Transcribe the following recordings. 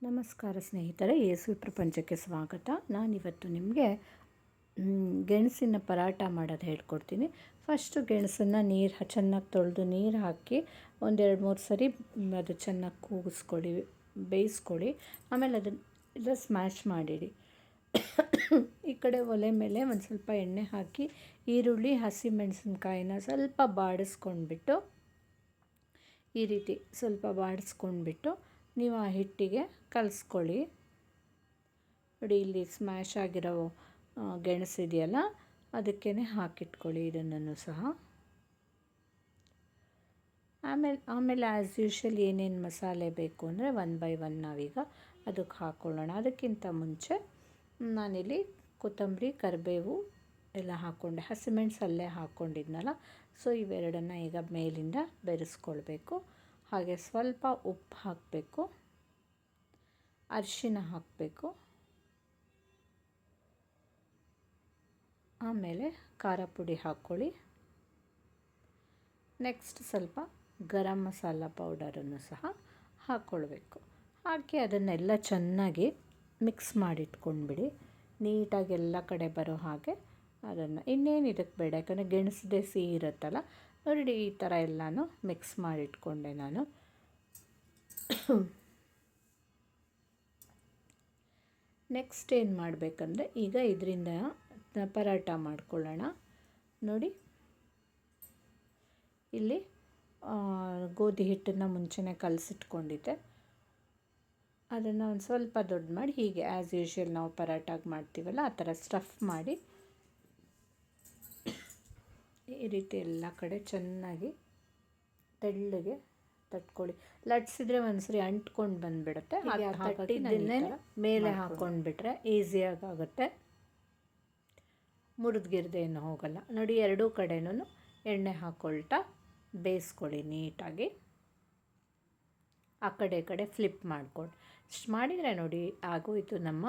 ನಮಸ್ಕಾರ ಸ್ನೇಹಿತರೆ, ಯೇಸು ಪ್ರಪಂಚಕ್ಕೆ ಸ್ವಾಗತ. ನಾನಿವತ್ತು ನಿಮಗೆ ಗೆಣಸಿನ ಪರಾಟ ಮಾಡೋದು ಹೇಳ್ಕೊಡ್ತೀನಿ. ಫಸ್ಟು ಗೆಣಸನ್ನು ಚೆನ್ನಾಗಿ ತೊಳೆದು ನೀರು ಹಾಕಿ ಒಂದೆರಡು ಮೂರು ಸರಿ ಅದು ಚೆನ್ನಾಗಿ ಕೂಗಿಸ್ಕೊಳ್ಳಿ, ಬೇಯಿಸ್ಕೊಳ್ಳಿ. ಆಮೇಲೆ ಅದನ್ನು ಸ್ಮ್ಯಾಶ್ ಮಾಡಿಡಿ. ಈ ಕಡೆ ಒಲೆ ಮೇಲೆ ಒಂದು ಸ್ವಲ್ಪ ಎಣ್ಣೆ ಹಾಕಿ ಈರುಳ್ಳಿ, ಹಸಿಮೆಣಸಿನ್ಕಾಯಿನ ಸ್ವಲ್ಪ ಬಾಡಿಸ್ಕೊಂಡ್ಬಿಟ್ಟು, ಈ ರೀತಿ ಸ್ವಲ್ಪ ಬಾಡಿಸ್ಕೊಂಡ್ಬಿಟ್ಟು ನೀವು ಆ ಹಿಟ್ಟಿಗೆ ಕಲಿಸ್ಕೊಳ್ಳಿ. ನೋಡಿ, ಇಲ್ಲಿ ಸ್ಮ್ಯಾಶ್ ಆಗಿರೋ ಗೆಣಸಿದೆಯಲ್ಲ, ಅದಕ್ಕೇ ಹಾಕಿಟ್ಕೊಳ್ಳಿ ಇದನ್ನು ಸಹ. ಆಮೇಲೆ ಆ್ಯಸ್ ಯೂಶ್ವಲ್ ಏನೇನು ಮಸಾಲೆ ಬೇಕು ಅಂದರೆ 1 by 1 ನಾವೀಗ ಅದಕ್ಕೆ ಹಾಕ್ಕೊಳ್ಳೋಣ. ಅದಕ್ಕಿಂತ ಮುಂಚೆ ನಾನಿಲ್ಲಿ ಕೊತ್ತಂಬರಿ, ಕರಿಬೇವು ಎಲ್ಲ ಹಾಕ್ಕೊಂಡೆ, ಹಸಿಮೆಣಸು ಅಲ್ಲೇ ಹಾಕ್ಕೊಂಡಿದ್ನಲ್ಲ. ಸೊ ಇವೆರಡನ್ನು ಈಗ ಮೇಲಿಂದ ಬೆರೆಸ್ಕೊಳ್ಬೇಕು. ಹಾಗೆ ಸ್ವಲ್ಪ ಉಪ್ಪು ಹಾಕಬೇಕು, ಅರಿಶಿನ ಹಾಕಬೇಕು, ಆಮೇಲೆ ಖಾರ ಪುಡಿ ಹಾಕ್ಕೊಳ್ಳಿ. ನೆಕ್ಸ್ಟ್ ಸ್ವಲ್ಪ ಗರಂ ಮಸಾಲ ಪೌಡರನ್ನು ಸಹ ಹಾಕ್ಕೊಳ್ಬೇಕು. ಹಾಕಿ ಅದನ್ನೆಲ್ಲ ಚೆನ್ನಾಗಿ ಮಿಕ್ಸ್ ಮಾಡಿಟ್ಕೊಂಡ್ಬಿಡಿ, ನೀಟಾಗಿ ಎಲ್ಲ ಕಡೆ ಬರೋ ಹಾಗೆ. ಅದನ್ನು ಇನ್ನೇನು ಇದಕ್ಕೆ ಬೇಡ, ಯಾಕಂದರೆ ಗೆಣಸದೇ ಸಿಹಿ ಇರುತ್ತಲ್ಲ. ನೋಡಿ, ಈ ಥರ ಎಲ್ಲನೂ ಮಿಕ್ಸ್ ಮಾಡಿಟ್ಕೊಂಡೆ ನಾನು. ನೆಕ್ಸ್ಟ್ ಏನು ಮಾಡಬೇಕಂದ್ರೆ, ಈಗ ಇದರಿಂದ ಪರಾಟ ಮಾಡ್ಕೊಳ್ಳೋಣ. ನೋಡಿ, ಇಲ್ಲಿ ಗೋಧಿ ಹಿಟ್ಟನ್ನು ಮುಂಚೆನೇ ಕಲಸಿಟ್ಕೊಂಡಿದ್ದೆ. ಅದನ್ನು ಒಂದು ಸ್ವಲ್ಪ ದೊಡ್ಡ ಮಾಡಿ ಹೀಗೆ ಆ್ಯಸ್ ಯೂಶ್ವಲ್ ನಾವು ಪರಾಟಾಗಿ ಮಾಡ್ತೀವಲ್ಲ ಆ ಥರ ಸ್ಟಫ್ ಮಾಡಿ ಈ ರೀತಿ ಎಲ್ಲ ಕಡೆ ಚೆನ್ನಾಗಿ ತೆಳ್ಳಗೆ ತಟ್ಕೊಳ್ಳಿ. ಲಟ್ಸಿದ್ರೆ ಒಂದ್ಸರಿ ಅಂಟ್ಕೊಂಡು ಬಂದುಬಿಡುತ್ತೆ. ತಟ್ಟಿದ್ದನ್ನೇ ಮೇಲೆ ಹಾಕ್ಕೊಂಡ್ಬಿಟ್ರೆ ಈಸಿಯಾಗುತ್ತೆ, ಮುರಿದ್ಗಿರ್ದೇನು ಹೋಗಲ್ಲ. ನೋಡಿ, ಎರಡೂ ಕಡೆನೂ ಎಣ್ಣೆ ಹಾಕ್ಕೊಳ್ತಾ ಬೇಯಿಸ್ಕೊಳ್ಳಿ ನೀಟಾಗಿ. ಆ ಕಡೆ ಫ್ಲಿಪ್ ಮಾಡ್ಕೊಂಡು ಇಷ್ಟು ಮಾಡಿದರೆ ನೋಡಿ ಆಗೋಯಿತು ನಮ್ಮ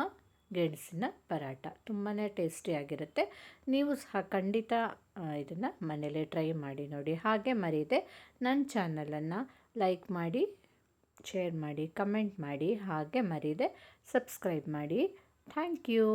ಗೆಣಸಿನ ಪರಾಟ. ತುಂಬಾ ಟೇಸ್ಟಿಯಾಗಿರುತ್ತೆ. ನೀವು ಸಹ ಖಂಡಿತ ಇದನ್ನು ಮನೇಲೇ ಟ್ರೈ ಮಾಡಿ ನೋಡಿ. ಹಾಗೆ ಮರೀದೆ ನನ್ನ ಚಾನಲನ್ನು ಲೈಕ್ ಮಾಡಿ, ಶೇರ್ ಮಾಡಿ, ಕಮೆಂಟ್ ಮಾಡಿ, ಹಾಗೆ ಮರೀದೆ ಸಬ್ಸ್ಕ್ರೈಬ್ ಮಾಡಿ. Thank you.